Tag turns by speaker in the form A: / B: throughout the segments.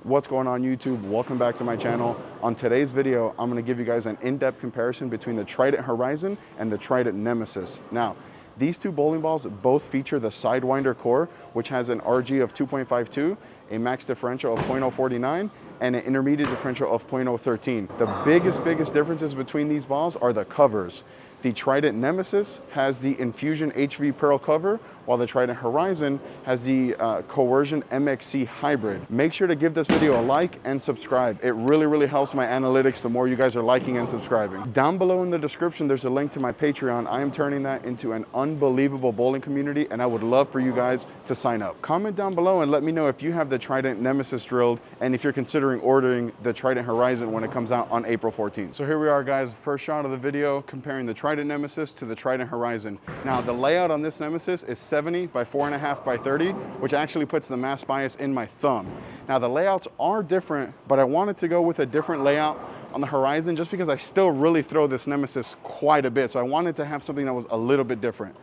A: What's going on YouTube? Welcome back to my channel. On today's video, I'm gonna give you guys an in-depth comparison between the Trident Horizon and the Trident Nemesis. Now, these two bowling balls both feature the Sidewinder core, which has an RG of 2.52, a max differential of 0.049, and an intermediate differential of 0.013. The biggest differences between these balls are the covers. The Trident Nemesis has the Infusion HV Pearl cover, while the Trident Horizon has the Coercion MXC Hybrid. Make sure to give this video a like and subscribe. It really helps my analytics the more you guys are liking and subscribing. Down below in the description, there's a link to my Patreon. I am turning that into an unbelievable bowling community, and I would love for you guys to sign up. Comment down below and let me know if you have the Trident Nemesis drilled and if you're considering ordering the Trident Horizon when it comes out on April 14th. So here we are, guys, first shot of the video comparing the Trident Nemesis to the Trident Horizon. Now, the layout on this Nemesis is 70 by 4.5 by 30, which actually puts the mass bias in my thumb. Now, the layouts are different, but I wanted to go with a different layout on the Horizon just because I still really throw this Nemesis quite a bit. So I wanted to have something that was a little bit different.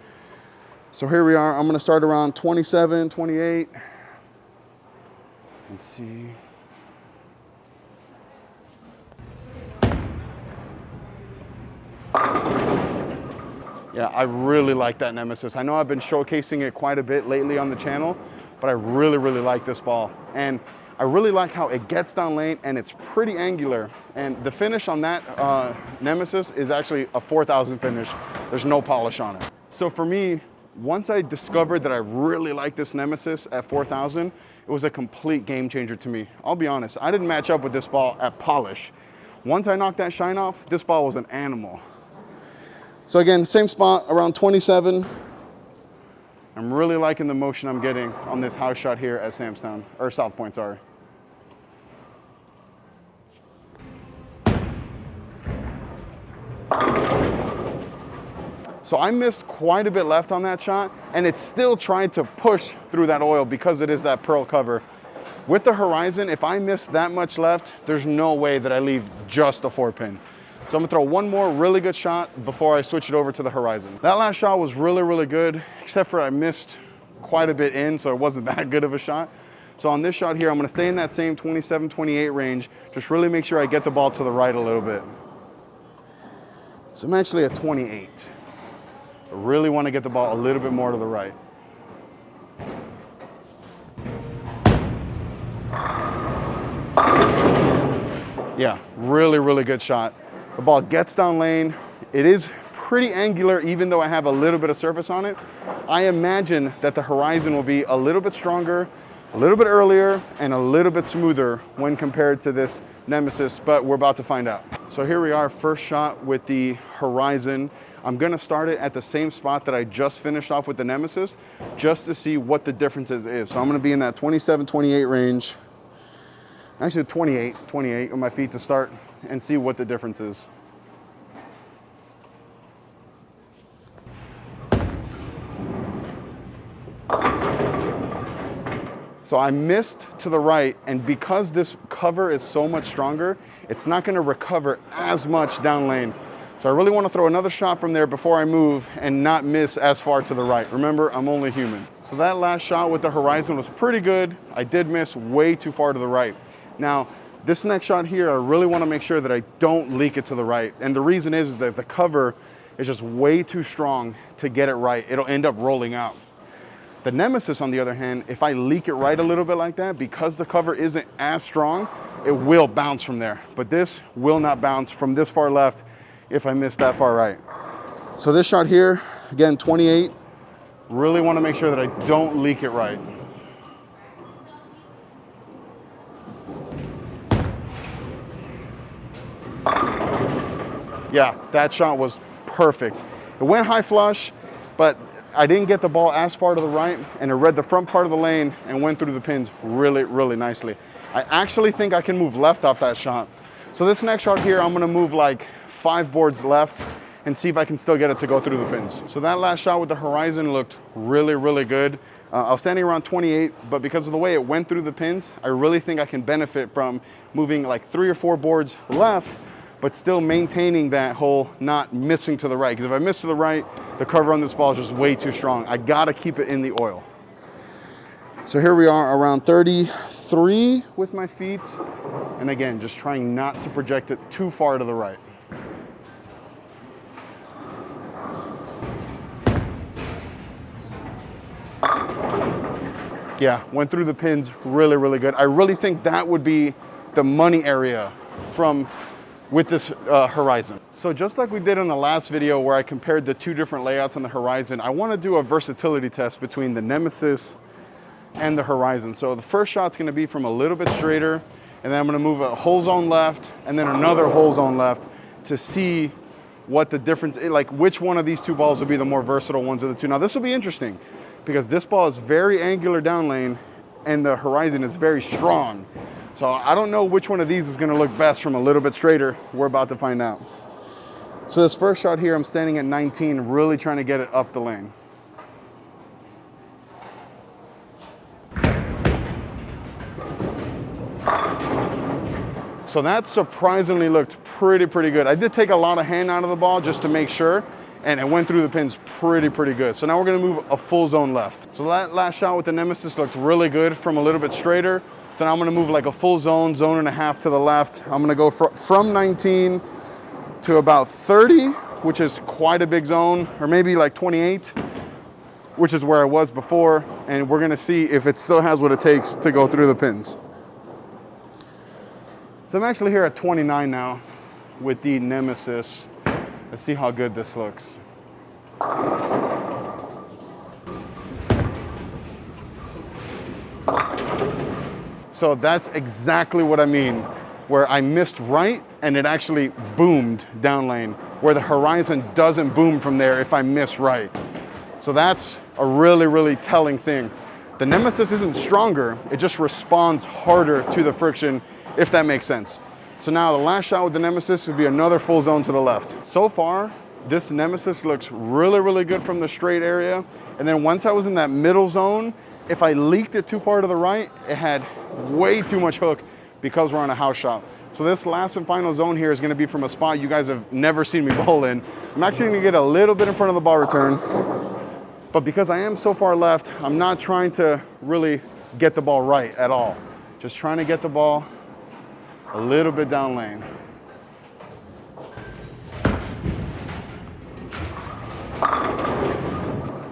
A: So here we are. I'm gonna start around 27, 28. Let's see. Yeah, I really like that Nemesis. I know I've been showcasing it quite a bit lately on the channel, but I really like this ball. And I really like how it gets down lane and it's pretty angular. And the finish on that Nemesis is actually a 4000 finish. There's no polish on it. So for me, once I discovered that I really like this Nemesis at 4000, it was a complete game changer to me. I'll be honest, I didn't match up with this ball at polish. Once I knocked that shine off, this ball was an animal. So again, same spot, around 27. I'm really liking the motion I'm getting on this house shot here at Samstown, or South Point, sorry. So I missed quite a bit left on that shot, and it still tried to push through that oil because it is that pearl cover. With the Horizon, if I miss that much left, there's no way that I leave just a 4-pin. So I'm gonna throw one more really good shot before I switch it over to the Horizon. That last shot was really good, except for I missed quite a bit in, so it wasn't that good of a shot. So on this shot here, I'm gonna stay in that same 27, 28 range, just really make sure I get the ball to the right a little bit. So I'm actually at 28. I really wanna get the ball a little bit more to the right. Yeah, really good shot. The ball gets down lane. It is pretty angular, even though I have a little bit of surface on it. I imagine that the Horizon will be a little bit stronger, a little bit earlier, and a little bit smoother when compared to this Nemesis, but we're about to find out. So here we are, first shot with the Horizon. I'm gonna start it at the same spot that I just finished off with the Nemesis, just to see what the differences is. So I'm gonna be in that 27, 28 range. Actually 28 on my feet to start and see what the difference is. So I missed to the right, and because this cover is so much stronger, it's not gonna recover as much down lane. So I really wanna throw another shot from there before I move and not miss as far to the right. Remember, I'm only human. So that last shot with the Horizon was pretty good. I did miss way too far to the right. Now, this next shot here, I really wanna make sure that I don't leak it to the right. And the reason is that the cover is just way too strong to get it right. It'll end up rolling out. The Nemesis, on the other hand, if I leak it right a little bit like that, because the cover isn't as strong, it will bounce from there. But this will not bounce from this far left if I miss that far right. So this shot here, again, 28, really wanna make sure that I don't leak it right. Yeah, that shot was perfect. It went high flush, but I didn't get the ball as far to the right, and it read the front part of the lane and went through the pins really nicely. I actually think I can move left off that shot. So this next shot here, I'm gonna move like 5 boards left and see if I can still get it to go through the pins. So that last shot with the Horizon looked really good. I was standing around 28, but because of the way it went through the pins, I really think I can benefit from moving like 3 or 4 boards left, but still maintaining that hole, not missing to the right. Because if I miss to the right, the cover on this ball is just way too strong. I gotta keep it in the oil. So here we are around 33. 3 with my feet. And again, just trying not to project it too far to the right. Yeah, went through the pins really, really good. I really think that would be the money area with this Horizon. So just like we did in the last video where I compared the 2 different layouts on the Horizon, I want to do a versatility test between the Nemesis and the Horizon. So the first shot's going to be from a little bit straighter, and then I'm going to move a whole zone left and then another whole zone left to see what the difference is, like which one of these 2 balls will be the more versatile ones of the 2. Now this will be interesting because this ball is very angular down lane and the Horizon is very strong. So I don't know which one of these is going to look best from a little bit straighter. We're about to find out. So this first shot here, I'm standing at 19, really trying to get it up the lane. So that surprisingly looked pretty good. I did take a lot of hand out of the ball just to make sure, and it went through the pins pretty good. So now we're gonna move a full zone left. So that last shot with the Nemesis looked really good from a little bit straighter. So now I'm gonna move like a full zone and a half to the left. I'm gonna go from 19 to about 30, which is quite a big zone, or maybe like 28, which is where I was before. And we're gonna see if it still has what it takes to go through the pins. So I'm actually here at 29 now with the Nemesis. Let's see how good this looks. So that's exactly what I mean, where I missed right and it actually boomed down lane, where the Horizon doesn't boom from there if I miss right. So that's a really telling thing. The Nemesis isn't stronger, it just responds harder to the friction, if that makes sense. So now the last shot with the Nemesis would be another full zone to the left. So far, this Nemesis looks really good from the straight area. And then once I was in that middle zone, if I leaked it too far to the right, it had way too much hook because we're on a house shot. So this last and final zone here is gonna be from a spot you guys have never seen me bowl in. I'm actually gonna get a little bit in front of the ball return, but because I am so far left, I'm not trying to really get the ball right at all. Just trying to get the ball a little bit down lane.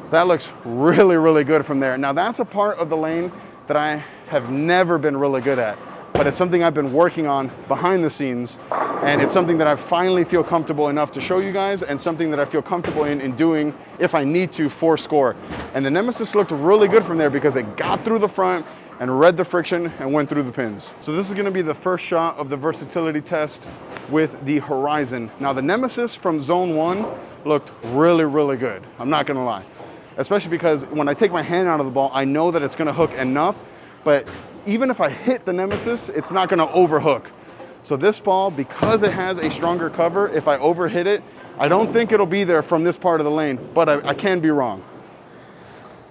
A: So that looks really good from there. Now that's a part of the lane that I have never been really good at, but it's something I've been working on behind the scenes, and it's something that I finally feel comfortable enough to show you guys, and something that I feel comfortable in doing if I need to for score. And the Nemesis looked really good from there because it got through the front and read the friction and went through the pins. So this is gonna be the first shot of the versatility test with the Horizon. Now the Nemesis from zone 1 looked really good, I'm not gonna lie. Especially because when I take my hand out of the ball, I know that it's gonna hook enough, but even if I hit the Nemesis, it's not gonna overhook. So this ball, because it has a stronger cover, if I overhit it, I don't think it'll be there from this part of the lane, but I can be wrong.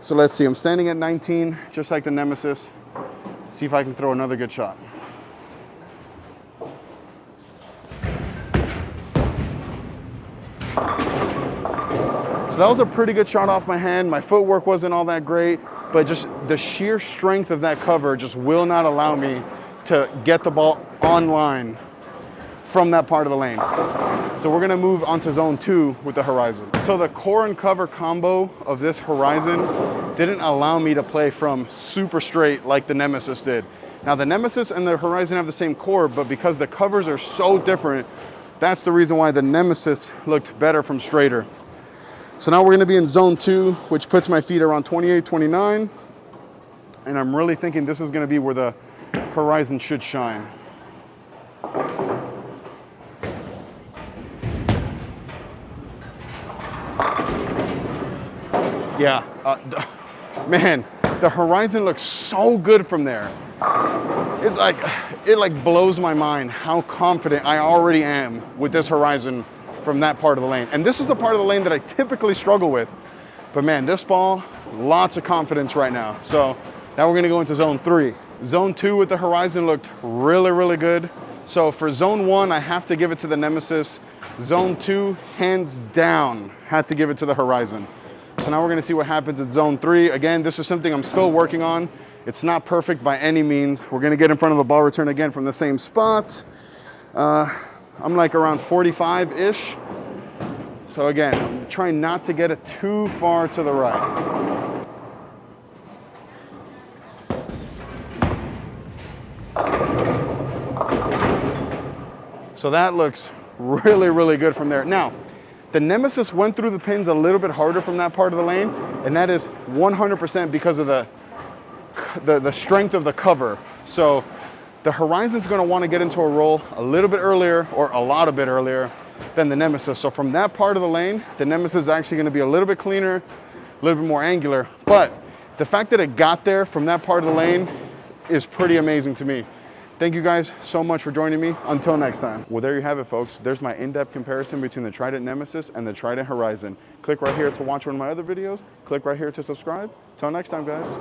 A: So let's see, I'm standing at 19, just like the Nemesis. See if I can throw another good shot. So that was a pretty good shot off my hand. My footwork wasn't all that great, but just the sheer strength of that cover just will not allow me to get the ball online from that part of the lane. So we're gonna move on to zone 2 with the Horizon. So the core and cover combo of this Horizon didn't allow me to play from super straight like the Nemesis did. Now the Nemesis and the Horizon have the same core, but because the covers are so different, that's the reason why the Nemesis looked better from straighter. So now we're gonna be in zone 2, which puts my feet around 28, 29. And I'm really thinking this is gonna be where the Horizon should shine. Yeah, man, the Horizon looks so good from there. It's like, it blows my mind how confident I already am with this Horizon from that part of the lane. And this is the part of the lane that I typically struggle with. But man, this ball, lots of confidence right now. So now we're gonna go into zone 3. Zone 2 with the Horizon looked really good. So for zone 1, I have to give it to the Nemesis. Zone 2, hands down, had to give it to the Horizon. So now we're gonna see what happens at zone 3. Again, this is something I'm still working on, It's not perfect by any means. We're gonna get in front of the ball return again from the same spot. I'm like around 45-ish. So again, I'm trying not to get it too far to the right. So that looks really, really good from there. Now, the Nemesis went through the pins a little bit harder from that part of the lane, and that is 100% because of the strength of the cover. So the Horizon's gonna wanna get into a roll a little bit earlier, or a lot a bit earlier, than the Nemesis. So from that part of the lane, the Nemesis is actually gonna be a little bit cleaner, a little bit more angular. But the fact that it got there from that part of the lane is pretty amazing to me. Thank you guys so much for joining me. Until next time. Well, there you have it, folks. There's my in-depth comparison between the Trident Nemesis and the Trident Horizon. Click right here to watch one of my other videos. Click right here to subscribe. Till next time, guys.